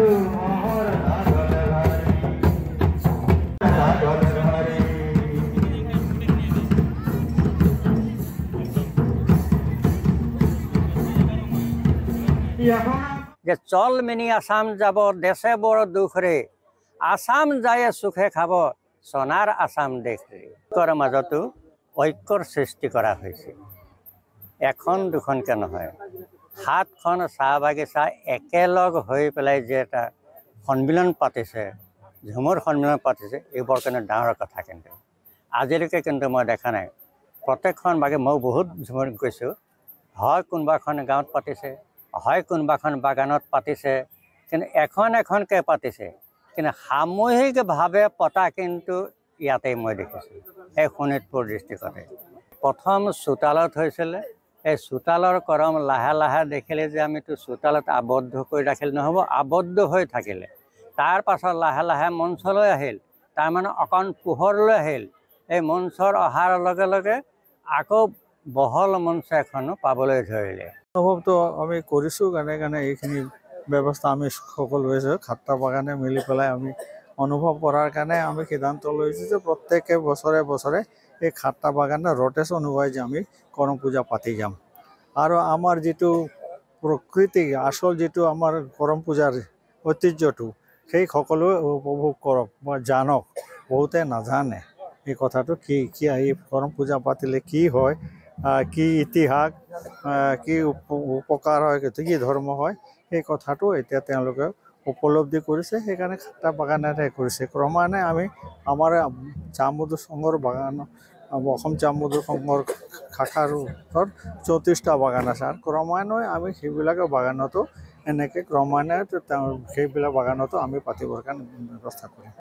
যে চল মিনি আসাম যাব দেশে বড় দুখ ৰে আসাম যায় সুখে খাব সোনাৰ আসাম দেশ ৰে মাজতো ঐক্যৰ সৃষ্টি কৰা হৈছে এখন দুখনকে নহয় 7খন চাহ বাগিচা একেলগ হৈ পেলাই যে এটা সন্মিলন পাতিছে ঝুমুৰ সন্মিলন পাতিছে এইবোৰ কাৰণে ডাঙৰ কথা কিন্তু আজিলৈকে কিন্তু মই দেখা নাই প্ৰত্যেকখন বাগে মই বহুত ঝুমুৰ গৈছোঁ হয় কোনোবাখন গাঁৱত পাতিছে হয় কোনোবাখন বাগানত পাতিছে কিন্তু এখন এখনকে পাতিছে কিন্তু সামূহিকভাৱে পতা কিন্তু ইয়াতে মই দেখিছোঁ এই শোণিতপুৰ ডিষ্ট্ৰিক্টতে প্ৰথম চোতালত হৈছিল এই চোতালৰ কৰম লাহে লাহে দেখিলে যে আমিতো চোতালত আবদ্ধ কৰি ৰাখিলে নহ'ব আবদ্ধ হৈ থাকিলে তাৰ পাছত লাহে লাহে মঞ্চলৈ আহিল তাৰমানে অকণ পোহৰলৈ আহিল এই মঞ্চৰ অহাৰ লগে লগে আকৌ বহল মঞ্চ এখনো পাবলৈ ধৰিলে অনুভৱটো আমি কৰিছোঁ কাৰণে এইখিনি ব্যৱস্থা আমি সকলোৱে খাট্টা বাগানে মিলি পেলাই আমি অনুভৱ কৰাৰ কাৰণে আমি সিদ্ধান্ত লৈছোঁ যে প্ৰত্যেকে বছৰে বছৰে এই খাট্টা বাগানে ৰটেশ্যন হোৱাই যে আমি কৰম পূজা পাতি যাম আৰু আমাৰ যিটো প্ৰকৃতি আসল যিটো আমাৰ কৰম পূজাৰ ঐতিহ্যটো সেই সকলোৱে উপভোগ কৰক বা জানক বহুতে নাজানে এই কথাটো কি এই কৰম পূজা পাতিলে কি হয় কি ইতিহাস কি উপকাৰ হয় কি ধৰ্ম হয় এই কথাটো এতিয়া তেওঁলোকে উপলব্ধি কৰিছে সেইকাৰণে খাট্টা বাগানেৰে কৰিছে ক্ৰমান্বয়ে আমি আমাৰ চাহ মধু সংঘৰ বাগান অসম চাহ মধু সংঘৰ শাখাৰ 34টা বাগান আছে আৰু ক্ৰমান্বয়ে আমি সেইবিলাকৰ বাগানতো এনেকৈ ক্ৰমান্বয়ে সেইবিলাক বাগানতো আমি পাতিবৰ কাৰণে ব্যৱস্থা কৰিম